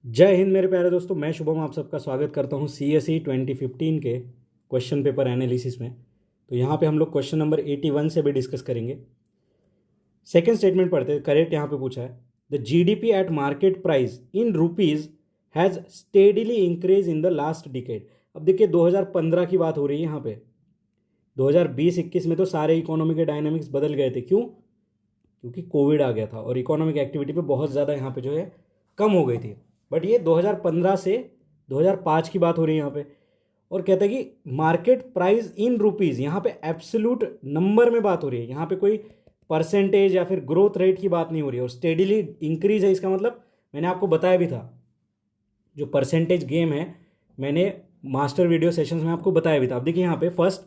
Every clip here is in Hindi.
जय हिंद मेरे प्यारे दोस्तों, मैं शुभम आप सबका स्वागत करता हूं CSE 2015 के क्वेश्चन पेपर एनालिसिस में। तो यहाँ पे हम लोग क्वेश्चन नंबर 81 से भी डिस्कस करेंगे। सेकेंड स्टेटमेंट पढ़ते हैं। करेक्ट यहाँ पे पूछा है, the GDP eight market price in rupees has steadily increase in the last decade. अब देखिए 2015 की बात हो रही है यहाँ पे। 2020-21 में तो सारे इकोनॉमी के डायनामिक्स बदल गए थे। क्यों? क्योंकि कोविड आ गया था और इकोनॉमिक एक्टिविटी पे बहुत ज़्यादा यहाँ पे जो है कम हो गई थी। बट ये 2015 से 2005 की बात हो रही है यहाँ पे। और कहता है कि मार्केट प्राइस इन रुपीज़, यहाँ पे एब्सोल्यूट नंबर में बात हो रही है। यहाँ पे कोई परसेंटेज या फिर ग्रोथ रेट की बात नहीं हो रही है। और स्टेडीली इंक्रीज है, इसका मतलब मैंने आपको बताया भी था, जो परसेंटेज गेम है मैंने मास्टर वीडियो सेशंस में आपको बताया भी था। अब देखिए यहाँ पे first,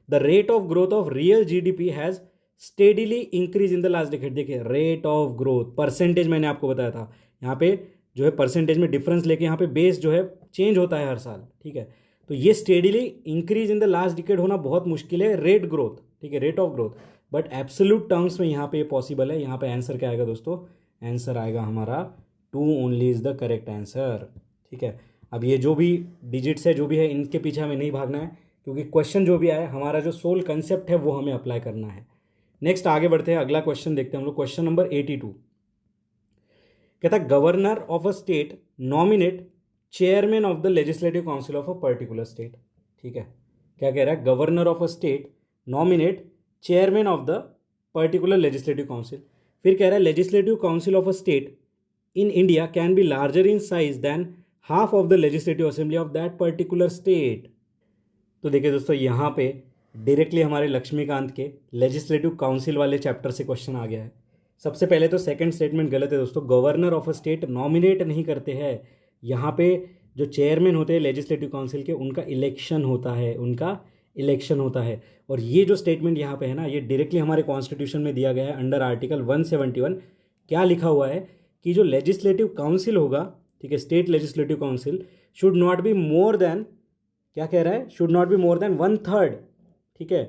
the rate of growth of real GDP has steadily increase in the last decade. देखिए रेट ऑफ ग्रोथ, परसेंटेज मैंने आपको बताया था। यहाँ पे जो है परसेंटेज में डिफरेंस लेके यहाँ पे बेस जो है चेंज होता है हर साल, ठीक है। तो ये steadily increase in the last decade होना बहुत मुश्किल है, रेट ग्रोथ, ठीक है, rate of growth. But absolute terms में यहाँ पे पॉसिबल है। यहाँ पे आंसर क्या आएगा दोस्तों? आंसर आएगा हमारा 2 only is the correct answer, ठीक है। अब ये जो भी डिजिट्स है, जो भी है, इनके पीछे हमें नहीं भागना है, क्योंकि क्वेश्चन जो भी आया हमारा जो सोल कंसेप्ट है वो हमें अप्लाई करना है। नेक्स्ट आगे बढ़ते हैं, अगला क्वेश्चन देखते हैं हम लोग। क्वेश्चन नंबर 82 कहता है, governor of a state nominate chairman of the legislative council of a particular state. ठीक है, क्या कह रहा है? Governor of a state nominate chairman of the particular legislative council. फिर कह रहा है, legislative council of a state in India can be larger in size than half of the legislative assembly of that particular state. तो देखिए दोस्तों, यहाँ पे डायरेक्टली हमारे लक्ष्मीकांत के लेजिस्लेटिव काउंसिल वाले चैप्टर से क्वेश्चन आ गया है। सबसे पहले तो सेकंड स्टेटमेंट गलत है दोस्तों। Governor of a state nominate नहीं करते हैं। यहाँ पे जो चेयरमैन होते हैं लेजिस्लेटिव काउंसिल के, उनका इलेक्शन होता है, उनका इलेक्शन होता है। और ये जो स्टेटमेंट यहाँ पे है ना, ये डायरेक्टली हमारे कॉन्स्टिट्यूशन में दिया गया है अंडर आर्टिकल 171। क्या लिखा हुआ है कि जो लेजिस्लेटिव काउंसिल होगा, ठीक है, state legislative council should not be more than, क्या कह रहा है? Should not be more than 1/3, ठीक है।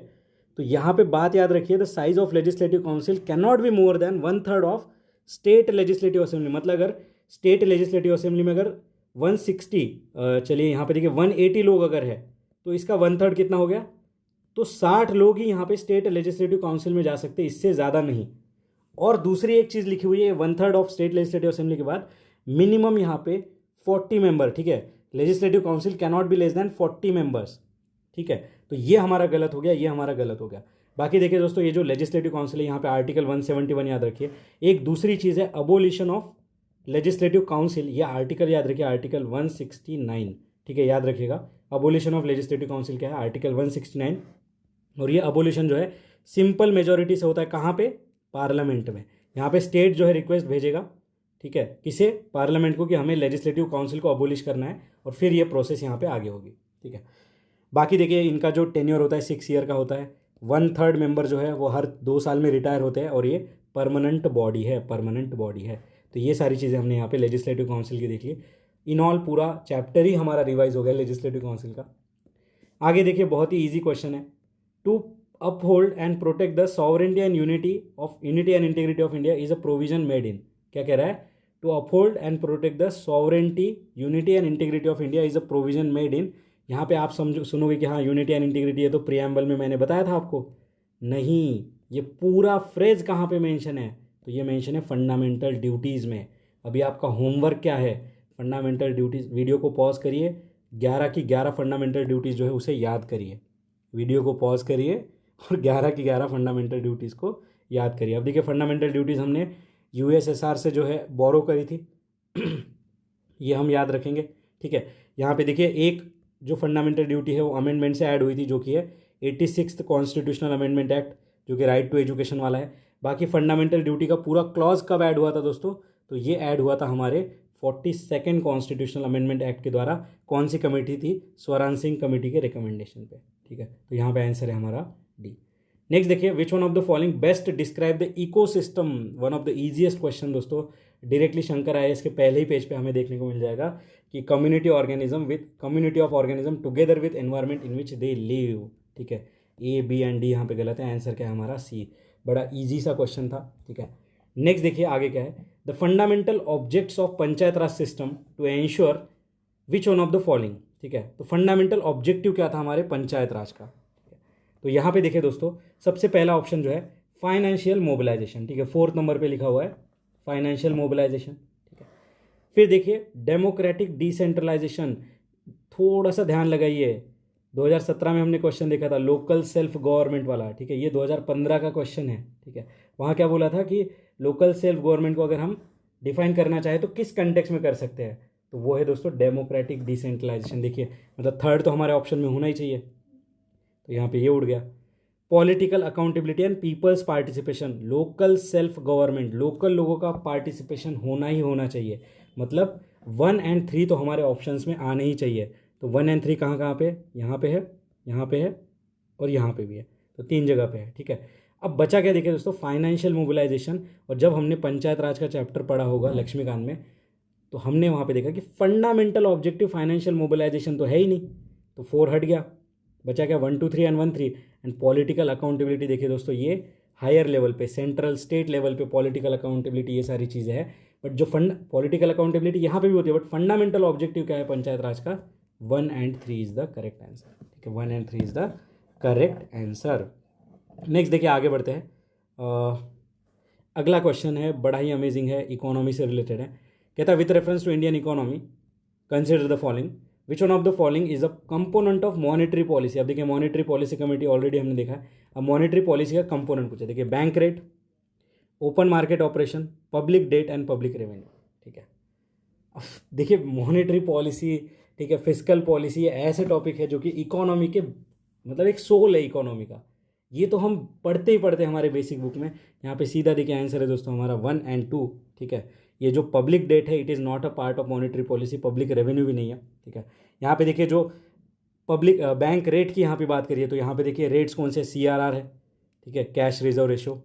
तो यहाँ पे बात याद रखिए, the size of legislative council can not be more than 1/3 of state legislative assembly. मतलब अगर स्टेट लेजिस्लेटिव असेंबली में अगर 160, चलिए यहाँ पे देखिए 180 लोग अगर है, तो इसका 1/3 कितना हो गया? तो 60 लोग ही यहाँ पे स्टेट लेजिस्लेटिव काउंसिल में जा सकते हैं, इससे ज़्यादा नहीं। और दूसरी एक चीज़ लिखी हुई है, 1/3 ऑफ स्टेट लेजिस्लेटिव असेंबली के बाद मिनिमम यहाँ पे 40 मेंबर, ठीक है। Legislative council can not be less than 40 members, ठीक है। तो ये हमारा गलत हो गया, ये हमारा गलत हो गया। बाकी देखिए दोस्तों, ये जो लेजिस्लेटिव काउंसिल है, यहाँ पे आर्टिकल 171 याद रखिए। एक दूसरी चीज़ है अबोलिशन ऑफ लेजिस्लेटिव काउंसिल, ये आर्टिकल याद रखिए, आर्टिकल 169, ठीक है, याद रखिएगा। अबोलिशन ऑफ लेजिस्लेटिव काउंसिल क्या है? आर्टिकल 169। और ये अबोलिशन जो है सिंपल मेजोरिटी से होता है। कहाँ पे? पार्लियामेंट में। यहाँ पे स्टेट जो है रिक्वेस्ट भेजेगा, ठीक है, किसे? पार्लियामेंट को, कि हमें लेजिस्लेटिव काउंसिल को अबोलिश करना है, और फिर ये प्रोसेस यहाँ पे आगे होगी, ठीक है। बाकी देखिए इनका जो टेन्योर होता है 6 ईयर का होता है। 1/3 मेंबर जो है वो हर 2 साल में रिटायर होते हैं, और ये परमानेंट बॉडी है, परमानेंट बॉडी है। तो ये सारी चीज़ें हमने यहाँ पे लेजिस्लेटिव काउंसिल की देख ली। इन ऑल पूरा चैप्टर ही हमारा रिवाइज हो गया लेजिस्लेटिव काउंसिल का। आगे देखिए, बहुत ही ईजी क्वेश्चन है। To uphold and protect the sovereignty and unity and integrity of India is a provision made in. क्या कह रहा है? To uphold and protect the sovereignty, unity and integrity of India is a provision made in. यहाँ पे आप समझो, सुनोगे कि हाँ यूनिटी एंड इंटीग्रिटी है, तो प्रियम्बल में मैंने बताया था आपको। नहीं, ये पूरा फ्रेज कहाँ पे मेंशन है? तो ये मेंशन है फंडामेंटल ड्यूटीज़ में। अभी आपका होमवर्क क्या है? Fundamental duties. वीडियो को पॉज करिए, 11 की 11 फंडामेंटल ड्यूटीज़ जो है उसे याद करिए। वीडियो को पॉज करिए और 11 की 11 फंडामेंटल ड्यूटीज़ को याद करिए। अब देखिए, फंडामेंटल ड्यूटीज़ हमने USSR से जो है बोरो करी थी ये हम याद रखेंगे, ठीक है। यहाँ पे देखिए, एक जो फंडामेंटल ड्यूटी है वो अमेंडमेंट से ऐड हुई थी, जो कि है 86th कॉन्स्टिट्यूशनल अमेंडमेंट एक्ट, जो कि राइट टू एजुकेशन वाला है। बाकी फंडामेंटल ड्यूटी का पूरा क्लॉज कब ऐड हुआ था दोस्तों? तो ये ऐड हुआ था हमारे 42nd कॉन्स्टिट्यूशनल अमेंडमेंट एक्ट के द्वारा। कौन सी कमेटी थी? स्वराज सिंह कमेटी के रिकमेंडेशन पे, ठीक है। तो यहाँ पे आंसर है हमारा डी। नेक्स्ट देखिए, विच one of the following best describe the ecosystem. One of the easiest question दोस्तों, डायरेक्टली शंकर IAS के पहले ही पेज पे हमें देखने को मिल जाएगा कि community of organism together with environment in which they live, ठीक है। A, B एंड D यहाँ पे गलत है, आंसर क्या है हमारा? C। बड़ा इजी सा क्वेश्चन था, ठीक है। नेक्स्ट देखिए आगे क्या है, the fundamental objects of panchayat raj system to ensure which one of the following. ठीक है, तो फंडामेंटल ऑब्जेक्टिव क्या था हमारे पंचायत राज का। तो यहाँ पे देखिए दोस्तों, सबसे पहला ऑप्शन जो है फाइनेंशियल मोबिलाइजेशन। ठीक है, 4th नंबर पे लिखा हुआ है फाइनेंशियल मोबिलाइजेशन। ठीक है, फिर देखिए डेमोक्रेटिक डिसेंट्रलाइजेशन, थोड़ा सा ध्यान लगाइए, 2017 में हमने क्वेश्चन देखा था लोकल सेल्फ गवर्नमेंट वाला। ठीक है, ये 2015 का क्वेश्चन है। ठीक है, वहाँ क्या बोला था कि लोकल सेल्फ गवर्नमेंट को अगर हम डिफाइन करना चाहें तो किस कंटेक्स्ट में कर सकते हैं, तो वो है दोस्तों डेमोक्रेटिक डिसेंट्रलाइजेशन। देखिए मतलब थर्ड तो हमारे ऑप्शन में होना ही चाहिए, तो यहाँ पे ये उड़ गया। Political accountability and peoples participation, local self government, local लोगों का पार्टिसिपेशन होना ही होना चाहिए, मतलब 1 और 3 तो हमारे ऑप्शंस में आने ही चाहिए। तो 1 और 3 कहाँ कहाँ पे, यहाँ पे है, यहाँ पे है और यहाँ पे भी है, तो 3 जगह पे है। ठीक है, अब बचा क्या देखिए दोस्तों, फाइनेंशियल मोबिलाइजेशन। और जब हमने पंचायत राज का चैप्टर पढ़ा होगा लक्ष्मीकांत में, तो हमने वहाँ पे देखा कि फंडामेंटल ऑब्जेक्टिव फाइनेंशियल मोबिलाइजेशन तो है ही नहीं, तो 4 हट गया, बचा क्या 1 2 3 एंड 1 3। एंड पॉलिटिकल अकाउंटेबिलिटी देखिए दोस्तों, ये हायर लेवल पे, सेंट्रल स्टेट लेवल पे पॉलिटिकल अकाउंटेबिलिटी, ये सारी चीज़ें हैं। बट जो पॉलिटिकल अकाउंटेबिलिटी यहाँ पे भी होती है, बट फंडामेंटल ऑब्जेक्टिव क्या है पंचायत राज का, 1 और 3 इज द करेक्ट आंसर। ठीक है, 1 और 3 is the correct answer. Next देखिए आगे बढ़ते हैं। अगला क्वेश्चन है, बड़ा ही अमेजिंग है, इकोनॉमी से रिलेटेड है। कहता है with reference to Indian economy consider the following, which one of the following is a component of monetary policy. अब देखिए मॉनेटरी पॉलिसी कमेटी ऑलरेडी हमने देखा है, अब मॉनेटरी पॉलिसी का कंपोनेंट पूछा। देखिए bank rate, open market operation, public debt and public revenue. ठीक है, अब देखिए मॉनेटरी पॉलिसी, ठीक है, फिजिकल पॉलिसी, ऐसे टॉपिक है जो कि इकोनॉमी के मतलब एक सोल है इकोनॉमी का, ये तो हम पढ़ते ही पढ़ते हैं हमारे बेसिक बुक में। यहाँ पे सीधा देखिए आंसर है दोस्तों हमारा 1 और 2। ठीक है, ये जो पब्लिक डेट है it is not a part of monetary policy, public revenue भी नहीं है। ठीक है, यहाँ पे देखिए जो पब्लिक बैंक रेट की यहाँ पे बात करिए, तो यहाँ पे देखिए रेट्स कौन से, CRR है, ठीक है, cash reserve ratio,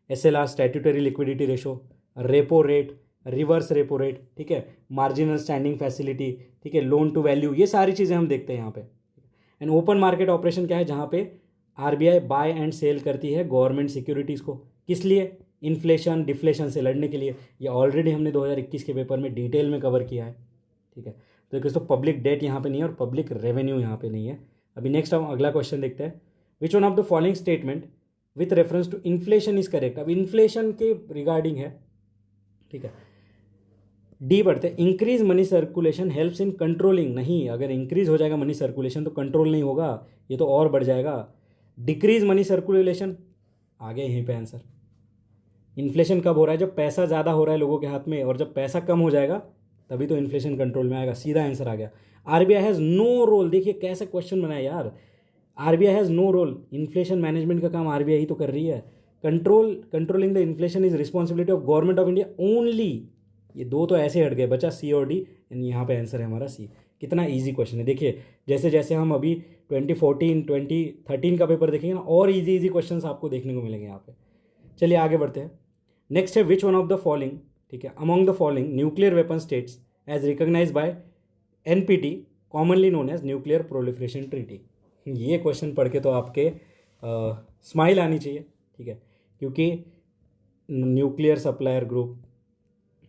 SLR statutory liquidity ratio, repo rate, reverse repo rate, ठीक है, मार्जिनल स्टैंडिंग फैसिलिटी, ठीक है, लोन टू वैल्यू, ये सारी चीज़ें हम देखते हैं यहाँ पे। एंड ओपन मार्केट ऑपरेशन क्या है, जहाँ पे RBI बाय एंड सेल करती है गवर्नमेंट सिक्योरिटीज़ को, किस लिए, इन्फ्लेशन डिफ्लेशन से लड़ने के लिए। ये ऑलरेडी हमने 2021 के पेपर में डिटेल में कवर किया है। ठीक है, तो दोस्तों पब्लिक डेट यहाँ पे नहीं है और पब्लिक रेवेन्यू यहाँ पे नहीं है। अभी नेक्स्ट हम अगला क्वेश्चन देखते हैं, which one of the following statement with reference to inflation is correct. अब इन्फ्लेशन के रिगार्डिंग है। ठीक है, डी पढ़ते, increase money circulation helps in controlling, नहीं, अगर इंक्रीज हो जाएगा मनी सर्कुलेशन तो कंट्रोल नहीं होगा, ये तो और बढ़ जाएगा। डिक्रीज मनी सर्कुलेशन, आ गया यहीं पे आंसर। इन्फ्लेशन कब हो रहा है, जब पैसा ज़्यादा हो रहा है लोगों के हाथ में, और जब पैसा कम हो जाएगा तभी तो इन्फ्लेशन कंट्रोल में आएगा, सीधा आंसर आ गया। RBI हैज़ नो रोल, देखिए कैसे क्वेश्चन बनाया यार, RBI has no role, inflation management का काम RBI ही तो कर रही है। Controlling the inflation is responsibility of government of India only. ये दो तो ऐसे हट गए, बचा C और D, यानी यहाँ पे आंसर है हमारा C। कितना इजी क्वेश्चन है, देखिए जैसे जैसे हम अभी 2014 2013 का पेपर देखेंगे ना, और इजी क्वेश्चन आपको देखने को मिलेंगे यहाँ पे। चलिए आगे बढ़ते हैं। नेक्स्ट है which one of the following, ठीक है, among the following nuclear weapon states as recognised by NPT commonly known as nuclear proliferation treaty. ये क्वेश्चन पढ़ के तो आपके स्माइल आनी चाहिए। ठीक है, क्योंकि न्यूक्लियर सप्लायर ग्रुप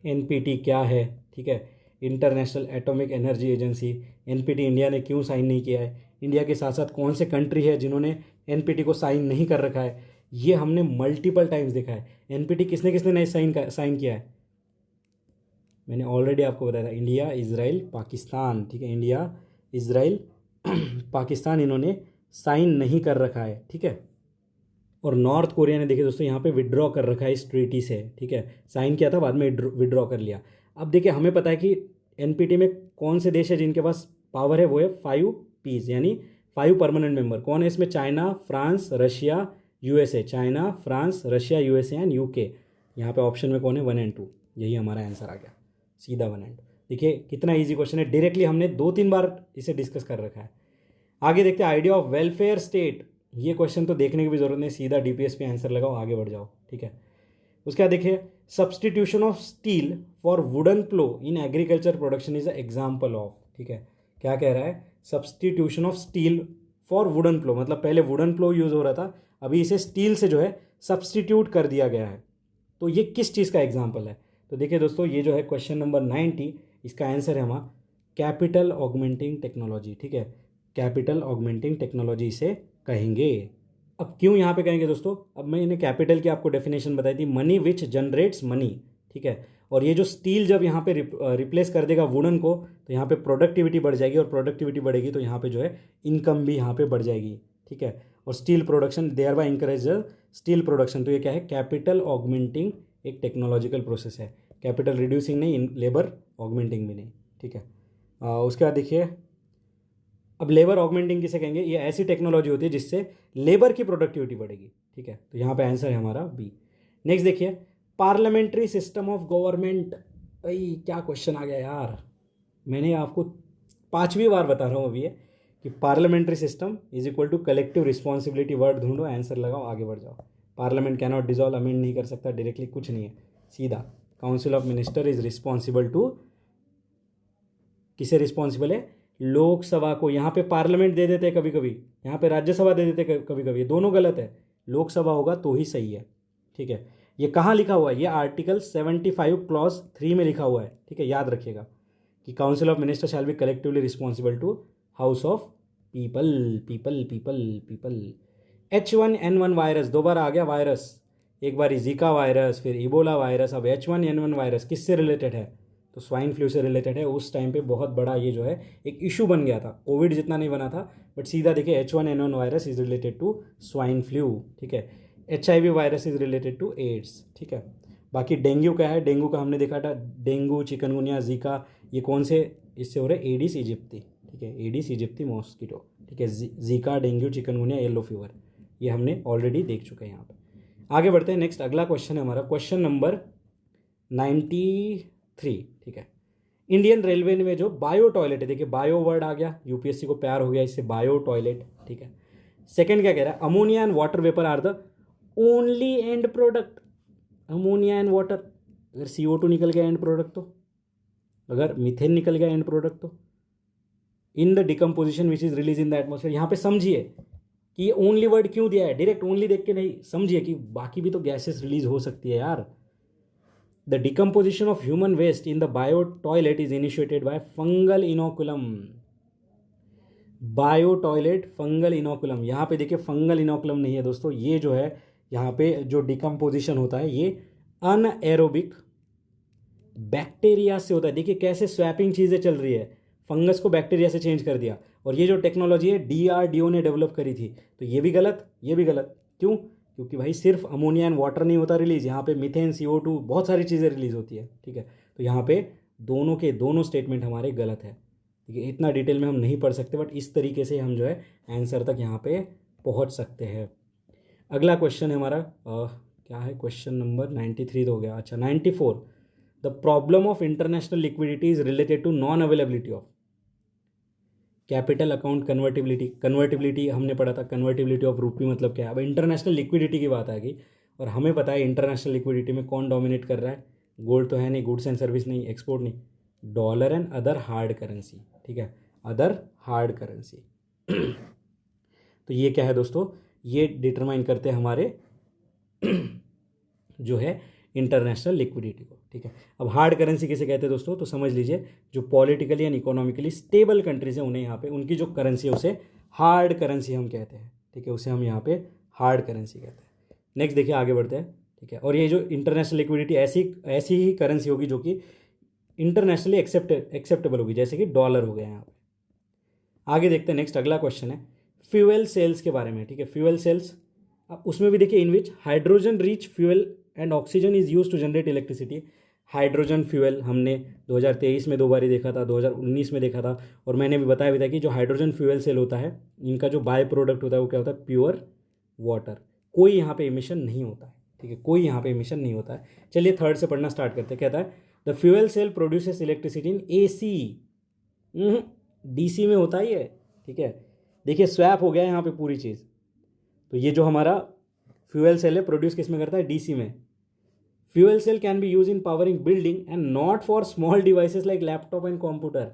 NPT क्या है, ठीक है, international atomic energy agency, NPT India ने क्यों साइन नहीं किया है, इंडिया के साथ साथ कौन से कंट्री है जिन्होंने NPT को साइन नहीं कर रखा है, ये हमने मल्टीपल टाइम्स देखा है। NPT किसने किसने नहीं साइन किया है, मैंने ऑलरेडी आपको बताया था, इंडिया, इजराइल, पाकिस्तान। ठीक है, इंडिया, इजराइल, पाकिस्तान, इन्होंने साइन नहीं कर रखा है। ठीक है, और नॉर्थ कोरिया ने देखिए दोस्तों यहाँ पे विड्रॉ कर रखा है इस ट्रीटी से। ठीक है, साइन किया था बाद में विड्रॉ कर लिया। अब देखिए हमें पता है कि NPT में कौन से देश है जिनके पास पावर है, वो है 5 Ps, यानी 5 परमानेंट मेंबर। कौन है इसमें, China, France, Russia, USA, China, France, Russia, USA and UK। यहाँ पे ऑप्शन में कौन है, 1 और 2, यही हमारा आंसर आ गया, सीधा 1 और 2। देखिए कितना ईजी क्वेश्चन है, डायरेक्टली हमने 2-3 बार इसे डिस्कस कर रखा है। आगे देखते हैं, आइडिया ऑफ वेलफेयर स्टेट, ये क्वेश्चन तो देखने की भी जरूरत नहीं, सीधा DPS पे आंसर लगाओ, आगे बढ़ जाओ। ठीक है, उसके बाद देखिए, substitution of steel for wooden plough in agriculture production is a example of. ठीक है, क्या कह रहा है, substitution of steel for wooden plough, मतलब पहले वुडन प्लो यूज हो रहा था, अभी इसे स्टील से जो है सब्सटीट्यूट कर दिया गया है। तो ये किस चीज़ का एग्जाम्पल है? तो देखिए दोस्तों, ये जो है क्वेश्चन नंबर 90, इसका आंसर है हमारा कैपिटल ऑगमेंटिंग टेक्नोलॉजी। ठीक है, कैपिटल ऑगमेंटिंग टेक्नोलॉजी इसे कहेंगे। अब क्यों यहाँ पे कहेंगे दोस्तों? अब मैंने कैपिटल की आपको डेफिनेशन बताई थी, मनी विच जनरेट्स मनी। ठीक है, और ये जो स्टील जब यहाँ पे रिप्लेस कर देगा वुडन को, तो यहाँ पे प्रोडक्टिविटी बढ़ जाएगी, और प्रोडक्टिविटी बढ़ेगी तो यहाँ पे जो है इनकम भी यहाँ पे बढ़ जाएगी। ठीक है, और steel production thereby encourage steel production. तो ये क्या है? कैपिटल ऑगमेंटिंग एक टेक्नोलॉजिकल प्रोसेस है। कैपिटल रिड्यूसिंग नहीं, लेबर ऑगमेंटिंग भी नहीं। ठीक है, उसके बाद देखिए, अब लेबर ऑगमेंटिंग किसे कहेंगे? ये ऐसी टेक्नोलॉजी होती है जिससे लेबर की प्रोडक्टिविटी बढ़ेगी। ठीक है, तो यहाँ पे आंसर है हमारा बी। नेक्स्ट देखिए, पार्लियामेंट्री सिस्टम ऑफ गवर्नमेंट। भाई क्या क्वेश्चन आ गया यार, मैंने आपको 5वीं बार बता रहा हूँ अभी ये कि parliamentary system is equal to collective responsibility. Word ढूंढो, आंसर लगाओ, आगे बढ़ जाओ। Parliament cannot dissolve, amend नहीं कर सकता डायरेक्टली, कुछ नहीं है, सीधा council of minister is responsible to, किसे रिस्पॉन्सिबल है? लोकसभा को। यहाँ पे पार्लियामेंट दे देते हैं कभी कभी, यहाँ पे राज्यसभा दे देते हैं कभी कभी, दोनों गलत है, लोकसभा होगा तो ही सही है। ठीक है, ये कहाँ लिखा हुआ है? ये आर्टिकल 75 क्लॉज 3 में लिखा हुआ है। ठीक है, याद रखिएगा कि council of minister shall be collectively responsible to House of People. People people people. H1N1 virus, दो बार आ गया वायरस, एक बार जीका वायरस, फिर इबोला वायरस, अब H1N1 वायरस किससे रिलेटेड है? तो स्वाइन फ्लू से रिलेटेड है। उस टाइम पे बहुत बड़ा ये जो है एक इशू बन गया था, कोविड जितना नहीं बना था, बट सीधा देखिए H1N1 virus is related to swine flu. ठीक है, HIV virus is related to AIDS. ठीक है, बाकी डेंगू क्या है? डेंगू का हमने देखा था, डेंगू, चिकनगुनिया, जीका, ये कौन से इससे हो रहे? एडिस इजिप्टी। ठीक है, एडिस इजिप्टी मॉस्किटो। ठीक है, Zika, dengue, chikungunya, yellow fever, ये हमने ऑलरेडी देख चुके हैं यहाँ पे। आगे बढ़ते हैं, नेक्स्ट अगला क्वेश्चन है हमारा क्वेश्चन नंबर 93। ठीक है, इंडियन रेलवे में जो बायो टॉयलेट है, देखिए बायो वर्ड आ गया, यूपीएससी को प्यार हो गया इससे, बायो टॉयलेट। ठीक है, सेकंड क्या कह रहा है? Ammonia and water vapour are the only end product. Ammonia and water, अगर CO2 निकल गया एंड प्रोडक्ट तो, अगर मीथेन निकल गया एंड प्रोडक्ट तो, in the decomposition which is release in the atmosphere. यहाँ पे समझिए कि ये ओनली वर्ड क्यों दिया है, डायरेक्ट ओनली देख के नहीं, समझिए कि बाकी भी तो गैसेस रिलीज हो सकती है यार। The decomposition of human waste in the bio toilet is initiated by fungal inoculum. Bio toilet fungal inoculum, यहाँ पे देखिए फंगल इनोकुलम नहीं है दोस्तों, ये जो है यहाँ पे जो डिकम्पोजिशन होता है ये अनएरोबिक बैक्टीरिया से होता है। देखिए कैसे स्वैपिंग चीज़ें चल रही है, फंगस को बैक्टीरिया से चेंज कर दिया, और ये जो टेक्नोलॉजी है DRDO ने डेवलप करी थी, तो ये भी गलत, ये भी गलत। क्यों? क्योंकि भाई सिर्फ अमोनिया एंड वाटर नहीं होता रिलीज, यहाँ पे मीथेन, CO2, बहुत सारी चीज़ें रिलीज होती है। ठीक है, तो यहाँ पे दोनों के दोनों स्टेटमेंट हमारे गलत है। ठीक है, इतना डिटेल में हम नहीं पढ़ सकते, बट इस तरीके से हम जो है आंसर तक यहाँ पे पहुँच सकते हैं। अगला क्वेश्चन है हमारा क्या है? क्वेश्चन नंबर 93 तो हो गया। अच्छा, 94, the problem of international liquidity is related to non availability of capital account convertibility. Convertibility हमने पढ़ा था, कन्वर्टिबिलिटी ऑफ रूपी मतलब क्या है। अब इंटरनेशनल लिक्विडिटी की बात आ गई, और हमें पता है इंटरनेशनल लिक्विडिटी में कौन डोमिनेट कर रहा है? गोल्ड तो है नहीं, गुड्स एंड सर्विस नहीं, एक्सपोर्ट नहीं, dollar and other hard currency. ठीक है, अदर हार्ड करेंसी। तो ये क्या है दोस्तों? ये डिटरमाइन करते हैं हमारे जो है इंटरनेशनल लिक्विडिटी को। ठीक है, अब हार्ड करेंसी किसे कहते हैं दोस्तों? तो समझ लीजिए जो politically and economically stable countries हैं उन्हें यहाँ पे उनकी जो करेंसी है उसे हार्ड करेंसी हम कहते हैं। ठीक है, उसे हम यहाँ पे हार्ड करेंसी कहते हैं। नेक्स्ट देखिए, आगे बढ़ते हैं। ठीक है, और ये जो इंटरनेशनल लिक्विडिटी ऐसी ही करेंसी होगी जो कि इंटरनेशनली एक्सेप्टेबल होगी, जैसे कि डॉलर हो गया यहाँ पे। आगे देखते हैं, नेक्स्ट अगला क्वेश्चन है फ्यूएल सेल्स के बारे में। ठीक है, फ्यूएल सेल्स, अब उसमें भी देखिए in which hydrogen rich fuel and oxygen is use to generate electricity. Hydrogen fuel हमने 2023 में 2 बार ही देखा था, 2019 में देखा था, और मैंने भी बताया भी था कि जो हाइड्रोजन फ्यूएल सेल होता है इनका जो बाय प्रोडक्ट होता है वो क्या होता है? Pure water. कोई यहाँ पे इमिशन नहीं होता है। ठीक है, कोई यहाँ पे इमिशन नहीं होता है। चलिए थर्ड से पढ़ना स्टार्ट करते हैं। कहता है the fuel cell produces electricity in AC। DC में होता है ये। ठीक है, देखिए स्वैप हो गया है यहाँ पे पूरी चीज़। तो ये जो हमारा फ्यूएल सेल है प्रोड्यूस किस में करता है? DC में। Fuel cell can be use in powering building and not for small devices like laptop and computer.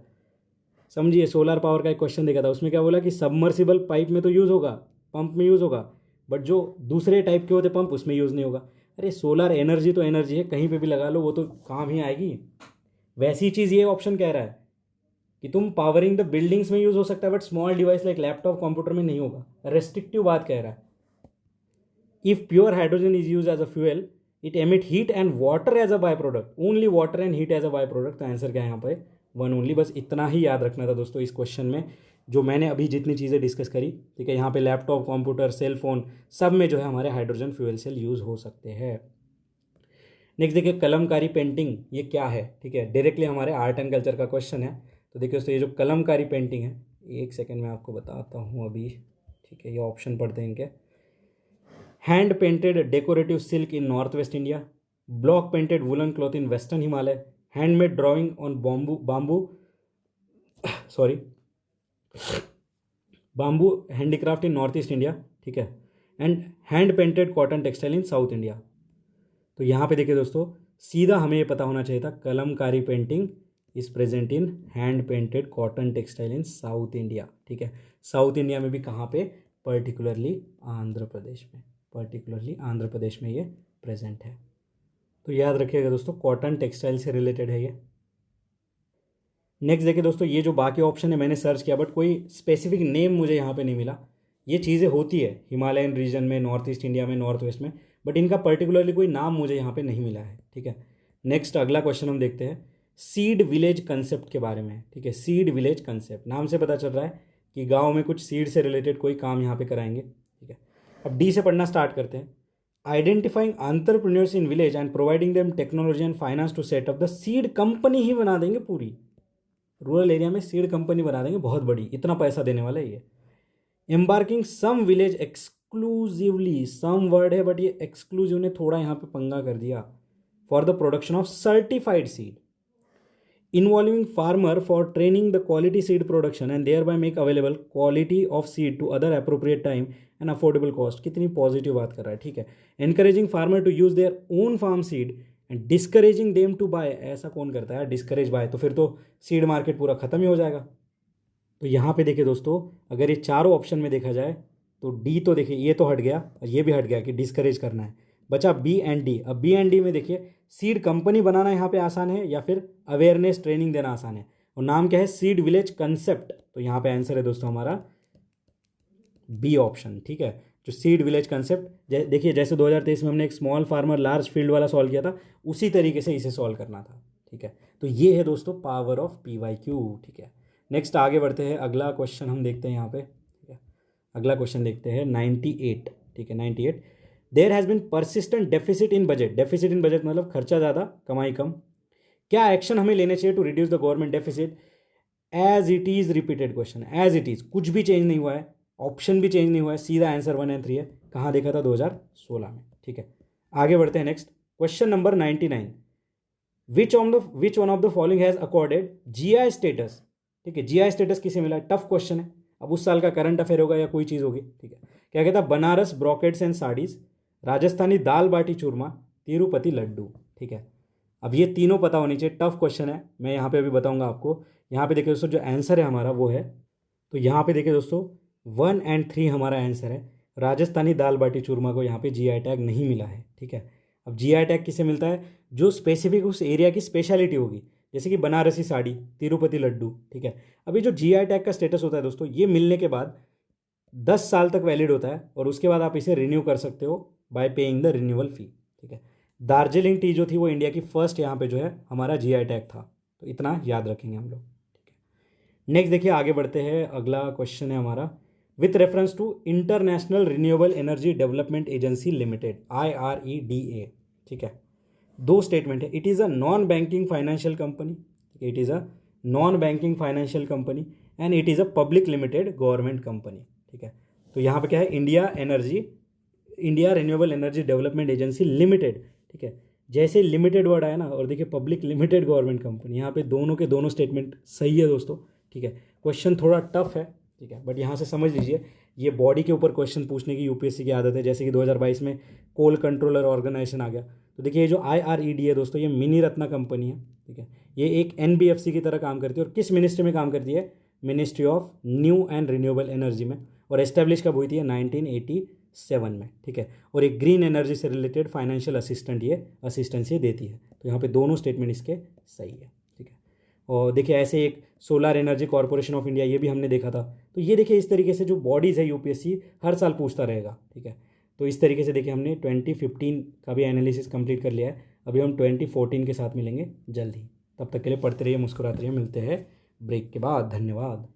समझिए, सोलर पावर का एक क्वेश्चन देखा था, उसमें क्या बोला कि सबमर्सिबल पाइप में तो यूज़ होगा, पंप में यूज़ होगा, बट जो दूसरे टाइप के होते पंप उसमें यूज़ नहीं होगा। अरे सोलर एनर्जी तो एनर्जी है, कहीं पे भी लगा लो वो तो काम ही आएगी। वैसी चीज़ ये ऑप्शन कह रहा है कि तुम पावरिंग द बिल्डिंग्स में यूज़ हो सकता है, but small device like laptop computer में नहीं होगा। रेस्ट्रिक्टिव बात कह रहा है। If pure hydrogen is use as a fuel it emit heat and water as a by product, only water and heat as a by product. तो आंसर क्या है यहाँ पे? One only. बस इतना ही याद रखना था दोस्तों इस क्वेश्चन में, जो मैंने अभी जितनी चीज़ें डिस्कस करी, ठीक है। यहाँ पे लैपटॉप कंप्यूटर सेल फोन सब में जो है हमारे हाइड्रोजन फ्यूएल सेल यूज़ हो सकते हैं। नेक्स्ट देखिए कलमकारी पेंटिंग, ये क्या है? ठीक है, डायरेक्टली हमारे आर्ट एंड कल्चर का क्वेश्चन है। तो देखिए दोस्तों ये जो कलमकारी पेंटिंग है, एक सेकेंड में आपको बताता हूँ अभी, ठीक है। ये ऑप्शन पढ़ते हैं इनके। Hand painted decorative silk in north west India, block painted woollen cloth in western Himalaya, handmade drawing on bamboo sorry bamboo handicraft in north east India, ठीक है, and hand painted cotton textile in south India. तो यहाँ पे देखिए दोस्तों सीधा हमें ये पता होना चाहिए था, Kalamkari painting is present in hand painted cotton textile in south India, ठीक है। साउथ इंडिया में भी कहाँ पे? पर्टिकुलरली आंध्र प्रदेश में, पर्टिकुलरली आंध्र प्रदेश में ये प्रेजेंट है। तो याद रखिएगा दोस्तों कॉटन टेक्सटाइल से रिलेटेड है ये। नेक्स्ट देखिए दोस्तों ये जो बाकी ऑप्शन है मैंने सर्च किया, बट कोई स्पेसिफिक नेम मुझे यहाँ पे नहीं मिला। ये चीज़ें होती है हिमालयन रीजन में, नॉर्थ ईस्ट इंडिया में, नॉर्थ वेस्ट में, बट इनका पर्टिकुलरली कोई नाम मुझे यहाँ पे नहीं मिला है, ठीक है। नेक्स्ट अगला क्वेश्चन हम देखते हैं सीड विलेज कंसेप्ट के बारे में, ठीक है। सीड विलेज कंसेप्ट नाम से पता चल रहा है कि गाँव में कुछ सीड से रिलेटेड कोई काम यहाँ पे कराएंगे, ठीक है। अब डी से पढ़ना स्टार्ट करते हैं। Identifying entrepreneurs in village and providing them technology and finance to set up the seed company ही बना देंगे पूरी, रूरल एरिया में सीड कंपनी बना देंगे बहुत बड़ी, इतना पैसा देने वाला है ये। Embarking some village exclusively, some word है बट ये एक्सक्लूसिव ने थोड़ा यहाँ पे पंगा कर दिया, for the production of certified seed involving farmer for training the quality seed production and thereby make available quality of seed to other appropriate time and affordable cost. कितनी पॉजिटिव बात कर रहा है, ठीक है। Encouraging farmer to use their own farm seed and discouraging them to bye. ऐसा कौन करता है डिस्करेज बाय? तो फिर तो सीड मार्केट पूरा खत्म ही हो जाएगा। तो यहाँ पे देखिए दोस्तों अगर ये चारों ऑप्शन में देखा जाए तो डी तो देखिए ये तो हट गया और ये भी हट गया कि डिस्करेज करना है, बचा बी एंड डी। अब बी एंड डी में देखिए सीड कंपनी बनाना यहाँ पे आसान है या फिर अवेयरनेस ट्रेनिंग देना आसान है, और नाम क्या है? Seed village concept. तो यहाँ पे आंसर है दोस्तों हमारा बी ऑप्शन, ठीक है। जो सीड विलेज कंसेप्ट देखिए जैसे 2023 में हमने एक स्मॉल फार्मर लार्ज फील्ड वाला सॉल्व किया था, उसी तरीके से इसे सॉल्व करना था, ठीक है। तो ये है दोस्तों पावर ऑफ PYQ, ठीक है। नेक्स्ट आगे बढ़ते हैं, अगला क्वेश्चन हम देखते हैं यहाँ पे, ठीक है। अगला क्वेश्चन देखते हैं 98, ठीक है। 98 there has been persistent deficit in budget. Deficit in budget मतलब खर्चा ज़्यादा कमाई कम। क्या एक्शन हमें लेने चाहिए to reduce the government deficit? As it is, repeated question, as it is, कुछ भी चेंज नहीं हुआ है, ऑप्शन भी चेंज नहीं हुआ है, सीधा आंसर 1 एंड 3 है। कहाँ देखा था? 2016 में, ठीक है। आगे बढ़ते हैं next question number 99। Which one of the following has accorded GI status, ठीक है। GI स्टेटस किसे मिला? टफ क्वेश्चन है, अब उस साल का करंट अफेयर होगा या कोई चीज़ होगी, ठीक है। क्या कहता है? बनारस ब्रोकेट्स एंड साड़ीज, राजस्थानी दाल बाटी चूरमा, तिरुपति लड्डू, ठीक है। अब ये तीनों पता होनी चाहिए, टफ क्वेश्चन है, मैं यहाँ पे अभी बताऊंगा आपको। यहाँ पे देखिए दोस्तों जो आंसर है हमारा वो है, तो यहाँ पे देखिए दोस्तों 1 एंड 3 हमारा आंसर है। राजस्थानी दाल बाटी चूरमा को यहाँ पे GI टैग नहीं मिला है, ठीक है। अब GI टैग किसे मिलता है? जो स्पेसिफिक उस एरिया की स्पेशलिटी होगी, जैसे कि बनारसी साड़ी, तिरुपति लड्डू, ठीक है। अभी जो GI टैग का स्टेटस होता है दोस्तों, ये मिलने के बाद 10 साल तक वैलिड होता है और उसके बाद आप इसे रिन्यू कर सकते हो बाय पेइंग द रिन्यूअल फी, ठीक है। दार्जिलिंग टी जो थी वो इंडिया की फर्स्ट यहाँ पे जो है हमारा GI टैग था, तो इतना याद रखेंगे हम लोग, ठीक है। नेक्स्ट देखिए आगे बढ़ते हैं, अगला क्वेश्चन है हमारा with reference to international renewable energy development agency limited, IREDA, ठीक है। दो स्टेटमेंट है, it is a non banking financial company, it is a non banking financial company and it is a public limited government company, ठीक है। तो यहाँ पे क्या है? India renewable energy development agency limited, ठीक है। जैसे लिमिटेड वर्ड आया ना, और देखिए पब्लिक लिमिटेड गवर्नमेंट कंपनी, यहाँ पे दोनों के दोनों स्टेटमेंट सही है दोस्तों, ठीक है। क्वेश्चन थोड़ा टफ है, ठीक है, बट यहाँ से समझ लीजिए ये बॉडी के ऊपर क्वेश्चन पूछने की UPSC की आदत है। जैसे कि 2022 में कोल कंट्रोलर ऑर्गेनाइजेशन आ गया, तो देखिए ये जो IREDA है दोस्तों, ये मिनी रत्ना कंपनी है, ठीक है। ये एक NBFC की तरह काम करती है, और किस मिनिस्ट्री में काम करती है? Ministry of new and renewable energy में, और एस्टेब्लिश कब हुई थी? 1987 7 में, ठीक है। और एक ग्रीन एनर्जी से रिलेटेड फाइनेंशियल असिस्टेंस ये देती है। तो यहाँ पे दोनों स्टेटमेंट इसके सही है, ठीक है। और देखिए ऐसे एक solar energy corporation of India, ये भी हमने देखा था। तो ये देखिए इस तरीके से जो बॉडीज़ है यूपीएससी हर साल पूछता रहेगा, ठीक है। तो इस तरीके से देखिए हमने 2015 का भी एनालिसिस कंप्लीट कर लिया है। अभी हम 2014 के साथ मिलेंगे जल्द ही। तब तक के लिए पढ़ते रहिए, मुस्कुराते रहिए। मिलते हैं ब्रेक के बाद। धन्यवाद।